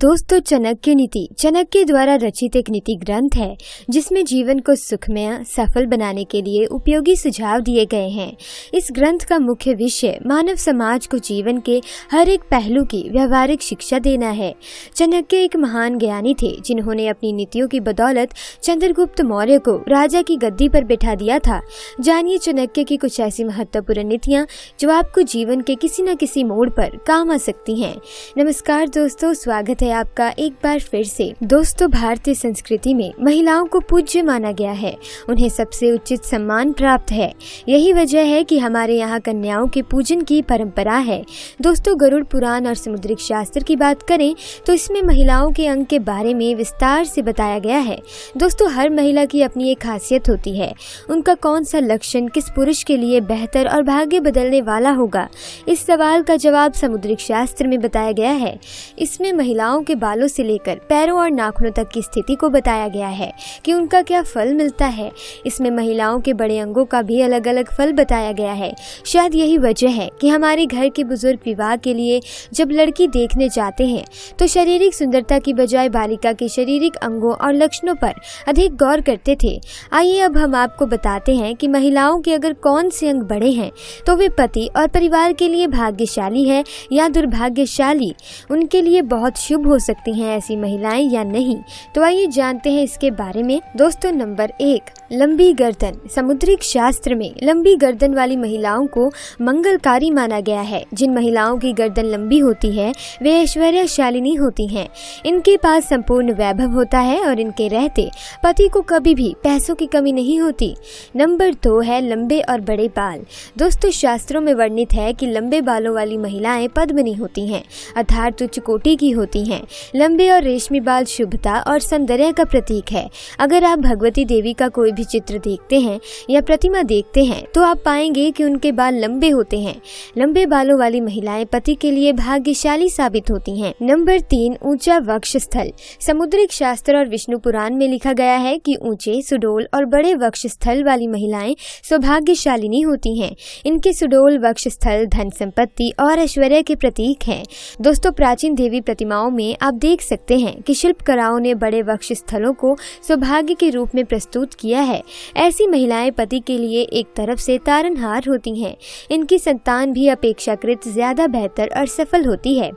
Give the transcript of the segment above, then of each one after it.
दोस्तों, चाणक्य नीति चाणक्य द्वारा रचित एक नीति ग्रंथ है जिसमें जीवन को सुखमय सफल बनाने के लिए उपयोगी सुझाव दिए गए हैं। इस ग्रंथ का मुख्य विषय मानव समाज को जीवन के हर एक पहलू की व्यवहारिक शिक्षा देना है। चाणक्य एक महान ज्ञानी थे जिन्होंने अपनी नीतियों की बदौलत चंद्रगुप्त मौर्य को राजा की गद्दी पर बिठा दिया था। जानिए चाणक्य की कुछ ऐसी महत्वपूर्ण नीतियाँ जो आपको जीवन के किसी न किसी मोड़ पर काम आ सकती हैं। नमस्कार दोस्तों, स्वागत है आपका एक बार फिर से। दोस्तों, भारतीय संस्कृति में महिलाओं को पूज्य माना गया है, उन्हें सबसे उचित सम्मान प्राप्त है। यही वजह है कि हमारे यहाँ कन्याओं के पूजन की परंपरा है। दोस्तों, गरुड़ पुराण और समुद्रिक शास्त्र की बात करें तो इसमें महिलाओं के अंग के बारे में विस्तार से बताया गया है। दोस्तों, हर महिला की अपनी एक खासियत होती है। उनका कौन सा लक्षण किस पुरुष के लिए बेहतर और भाग्य बदलने वाला होगा, इस सवाल का जवाब समुद्रिक शास्त्र में बताया गया है। इसमें महिलाओं के बालों से लेकर पैरों और नाखूनों तक की स्थिति को बताया गया है कि उनका क्या फल मिलता है। इसमें महिलाओं के बड़े अंगों का भी अलग अलग फल बताया गया है। शायद यही वजह है कि हमारे घर के बुजुर्ग विवाह के लिए जब लड़की देखने जाते हैं तो शारीरिक सुंदरता की बजाय बालिका के शारीरिक अंगों और लक्षणों पर अधिक गौर करते थे। आइए अब हम आपको बताते हैं कि महिलाओं के अगर कौन से अंग बड़े हैं तो वे पति और परिवार के लिए भाग्यशाली है या दुर्भाग्यशाली, उनके लिए बहुत शुभ हो सकती हैं ऐसी महिलाएं या नहीं। तो आइए जानते हैं इसके बारे में। दोस्तों, नंबर 1, लंबी गर्दन। समुद्रिक शास्त्र में लंबी गर्दन वाली महिलाओं को मंगलकारी माना गया है। जिन महिलाओं की गर्दन लंबी होती है वे ऐश्वर्यशालिनी होती हैं। इनके पास संपूर्ण वैभव होता है और इनके रहते पति को कभी भी पैसों की कमी नहीं होती। नंबर 2 है लंबे और बड़े बाल। दोस्तों, शास्त्रों में वर्णित है कि लंबे बालों वाली महिलाएं पद्मिनी होती हैं, अर्थात उच्च कोटि की होती हैं। लंबे और रेशमी बाल शुभता और सौंदर्य का प्रतीक है। अगर आप भगवती देवी का कोई भी चित्र देखते हैं या प्रतिमा देखते हैं तो आप पाएंगे कि उनके बाल लंबे होते हैं। लंबे बालों वाली महिलाएं पति के लिए भाग्यशाली साबित होती हैं। नंबर 3, ऊंचा वक्षस्थल। समुद्रिक शास्त्र और विष्णु पुराण में लिखा गया है कि ऊंचे, सुडौल और बड़े वक्षस्थल वाली महिलाएं सौभाग्यशालिनी होती हैं। इनके सुडौल वक्षस्थल धन संपत्ति और ऐश्वर्य के प्रतीक हैं। दोस्तों, प्राचीन देवी प्रतिमाओं में आप देख सकते हैं कि शिल्पकारों ने बड़े वक्षस्थलों को सौभाग्य के रूप में प्रस्तुत किया है। ऐसी महिलाएं पति के लिए एक तरफ से तारनहार होती हैं। इनकी संतान भी अपेक्षाकृत ज्यादा बेहतर और सफल होती है।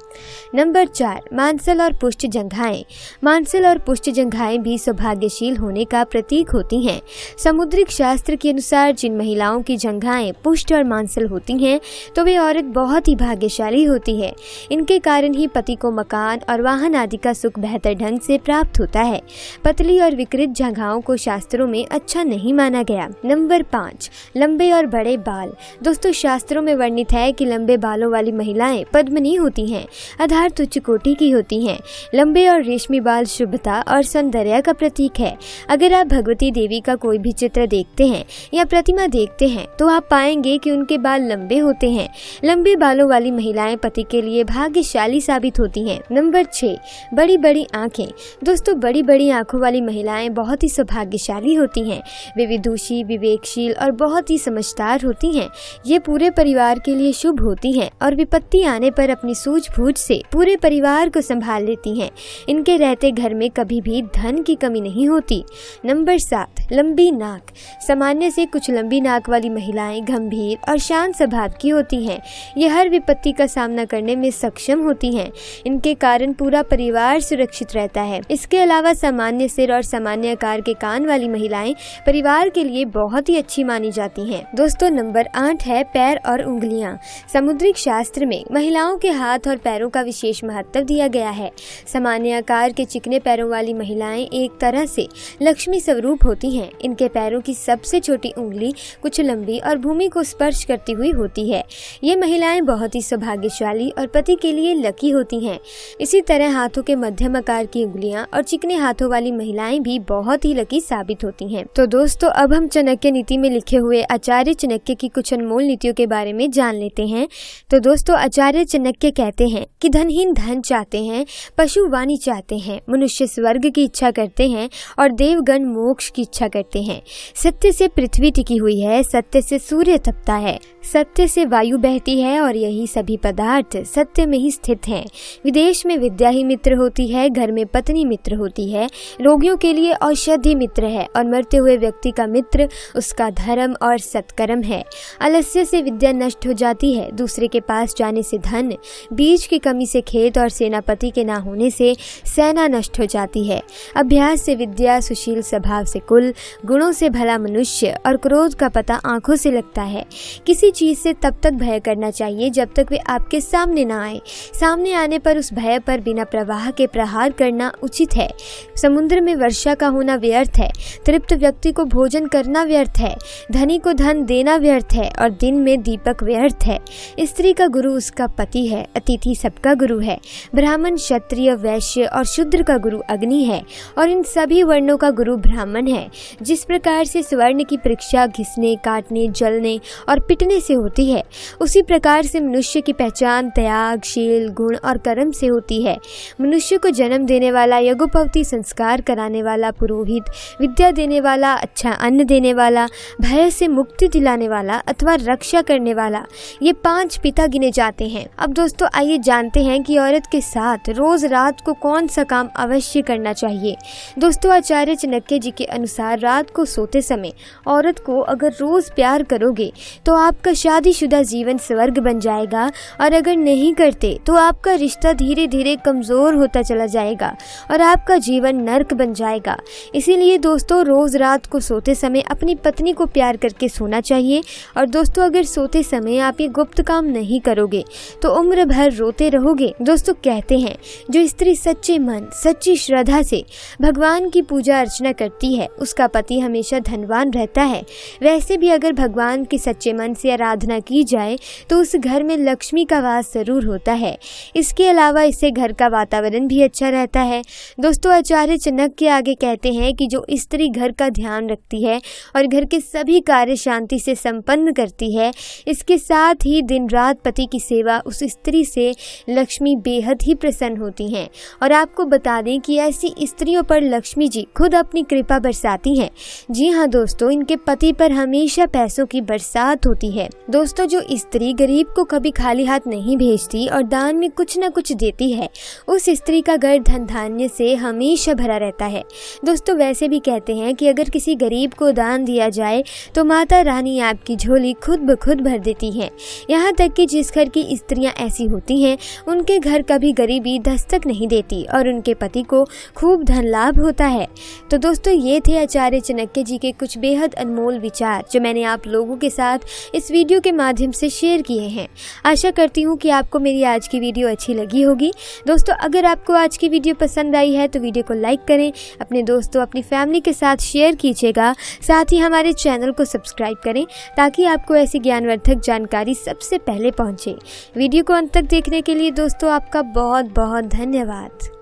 नंबर 4, मांसल और पुष्ट जंघाएं। मांसल और पुष्ट जंघाएं भी सौभाग्यशील होने का प्रतीक होती हैं। समुद्रिक शास्त्र के अनुसार जिन महिलाओं की जंघाएं पुष्ट और मांसल होती हैं तो वे औरत बहुत ही भाग्यशाली होती है। इनके कारण ही पति को मकान और वाहन आदि का सुख बेहतर ढंग से प्राप्त होता है। पतली और विकृत जंघाओं को शास्त्रों में अच्छा नहीं माना गया। नंबर 5, लंबे और बड़े बाल। दोस्तों, शास्त्रों में वर्णित है कि लंबे बालों वाली महिलाएं पद्मिनी होती हैं, अर्थात उच्च कोटि की होती हैं। लंबे और रेशमी बाल शुभता और सौंदर्य का प्रतीक है। अगर आप भगवती देवी का कोई भी चित्र देखते हैं या प्रतिमा देखते हैं तो आप पाएंगे कि उनके बाल लंबे होते हैं। लंबे बालों वाली महिलाएं पति के लिए भाग्यशाली साबित होती हैं। नंबर 6, बड़ी बड़ी आंखें। दोस्तों, बड़ी बड़ी आंखों वाली महिलाएं बहुत ही सौभाग्यशाली होती हैं। वे विदुषी, विवेकशील और बहुत ही समझदार होती हैं। ये पूरे परिवार के लिए शुभ होती हैं और विपत्ति आने पर अपनी सूझबूझ से पूरे परिवार को संभाल लेती हैं। इनके रहते घर में कभी भी धन की कमी नहीं होती। नंबर 7, लंबी नाक। सामान्य से कुछ लंबी नाक वाली महिलाएं गंभीर और शांत स्वभाव की होती हैं। ये हर विपत्ति का सामना करने में सक्षम होती हैं। इनके कारण पूरा परिवार सुरक्षित रहता है। इसके अलावा सामान्य सिर और सामान्य आकार के कान वाली महिलाएं परिवार के लिए बहुत ही अच्छी मानी जाती हैं। दोस्तों, नंबर 8 है पैर और उंगलियां। समुद्रिक शास्त्र में महिलाओं के हाथ और पैरों का विशेष महत्व दिया गया है। सामान्य आकार के चिकने पैरों वाली महिलाएं एक तरह से लक्ष्मी स्वरूप होती हैं। इनके पैरों की सबसे छोटी उंगली कुछ लंबी और भूमि को स्पर्श करती हुई होती है। ये महिलाएं बहुत ही सौभाग्यशाली और पति के लिए लकी होती हैं। इसी तरह हाथों के मध्यम आकार की उंगलियां और चिकने हाथों वाली महिलाएं भी बहुत ही लकी साबित होती हैं। तो दोस्तों, अब हम चाणक्य नीति में लिखे हुए आचार्य चाणक्य की कुछ अनमोल नीतियों के बारे में जान लेते हैं। तो दोस्तों, आचार्य चाणक्य कहते हैं कि धनहीन धन चाहते हैं, पशु वाणी चाहते हैं, मनुष्य स्वर्ग की इच्छा करते हैं और देवगण मोक्ष की इच्छा करते हैं। सत्य से पृथ्वी टिकी हुई है, सत्य से सूर्य तपता है, सत्य से वायु बहती है और यही सभी पदार्थ सत्य में ही स्थित हैं। विदेश में विद्या ही मित्र होती है, घर में पत्नी मित्र होती है, रोगियों के लिए औषधि मित्र है और मरते हुए व्यक्ति का मित्र उसका धर्म और सत्कर्म है। आलस्य से विद्या नष्ट हो जाती है, दूसरे के पास जाने से धन, बीज की कमी से खेत और सेनापति के ना होने से सेना नष्ट हो जाती है। अभ्यास से विद्या, सुशील स्वभाव से कुल, गुणों से भला मनुष्य और क्रोध का पता आंखों से लगता है। किसी चीज से तब तक भय करना चाहिए जब तक वे आपके सामने ना आए। सामने आने पर उस भय पर बिना प्रवाह के प्रहार करना उचित है। समुद्र में वर्षा का होना व्यर्थ है, तृप्त व्यक्ति को भोजन करना व्यर्थ है, धनी को धन देना व्यर्थ है और दिन में दीपक व्यर्थ है। स्त्री का गुरु उसका पति है, अतिथि सबका गुरु है। ब्राह्मण, क्षत्रिय, वैश्य और शूद्र का गुरु अग्नि है और इन सभी वर्णों का गुरु ब्राह्मण है। जिस प्रकार से स्वर्ण की परीक्षा घिसने, काटने, जलने और पिटने से होती है, उसी प्रकार से मनुष्य की पहचान त्याग, शील, गुण और कर्म से होती है। मनुष्य को जन्म देने वाला, यज्ञोपवीत संस्कार कराने वाला पुरोहित, विद्या देने वाला, अच्छा अन्न देने वाला, भय से मुक्ति दिलाने वाला अथवा रक्षा करने वाला, ये 5 पिता गिने जाते हैं। अब दोस्तों आइए जानते हैं कि औरत के साथ रोज रात को कौन सा काम अवश्य करना चाहिए। दोस्तों आचार्य चाणक्य जी के अनुसार रात को सोते समय औरत को अगर रोज प्यार करोगे तो आपका शादीशुदा जीवन स्वर्ग बन जाएगा और अगर नहीं करते तो आपका रिश्ता धीरे धीरे कमजोर होता चला जाएगा और आपका जीवन नर्क बन जाएगा। इसीलिए दोस्तों रोज रात को सोते समय अपनी पत्नी को प्यार करके सोना चाहिए। और दोस्तों अगर सोते समय आप ये गुप्त काम नहीं करोगे तो उम्र भर रोते रहोगे। दोस्तों कहते हैं जो स्त्री सच्चे मन, सच्ची श्रद्धा से भगवान की पूजा अर्चना करती है उसका पति हमेशा धनवान रहता है। वैसे भी अगर भगवान की सच्चे मन से आराधना की जाए तो उस घर में लक्ष्मी का वास जरूर होता है। इसके अलावा इससे घर का वातावरण भी अच्छा रहता है। दोस्तों आचार्य चाणक्य आगे कहते हैं कि जो स्त्री घर का ध्यान रखती है और घर के सभी कार्य शांति से संपन्न करती है, इसके साथ ही दिन रात पति की सेवा, उस स्त्री से लक्ष्मी बेहद ही प्रसन्न होती हैं। और आपको बता दें कि ऐसी स्त्रियों पर लक्ष्मी जी खुद अपनी कृपा बरसाती हैं। जी हाँ दोस्तों, इनके पति पर हमेशा पैसों की बरसात होती है। दोस्तों जो स्त्री गरीब को कभी खाली हाथ नहीं भेजती और दान में कुछ न कुछ देती है, उस स्त्री का घर धन धान्य से हमेशा भरा रहता है। दोस्तों वैसे भी कहते हैं कि अगर किसी गरीब को दान दिया जाए तो माता रानी आपकी झोली खुद ब खुद भर देती है। यहाँ तक कि जिस घर की स्त्रियां ऐसी होती हैं उनके घर कभी गरीबी दस्तक नहीं देती और उनके पति को खूब धन लाभ होता है। तो दोस्तों ये थे आचार्य चाणक्य जी के कुछ बेहद अनमोल विचार जो मैंने आप लोगों के साथ इस वीडियो के माध्यम से शेयर किए हैं। आशा करती हूँ कि आपको मेरी आज की वीडियो अच्छी लगी होगी। दोस्तों अगर आपको आज की वीडियो पसंद आई है तो वीडियो को लाइक करें, अपने दोस्तों अपनी फैमिली के साथ शेयर कीजिएगा, साथ ही हमारे चैनल को सब्सक्राइब करें ताकि आपको ऐसी ज्ञानवर्धक जानकारी सबसे पहले पहुंचे। वीडियो को अंत तक देखने के लिए दोस्तों आपका बहुत बहुत धन्यवाद।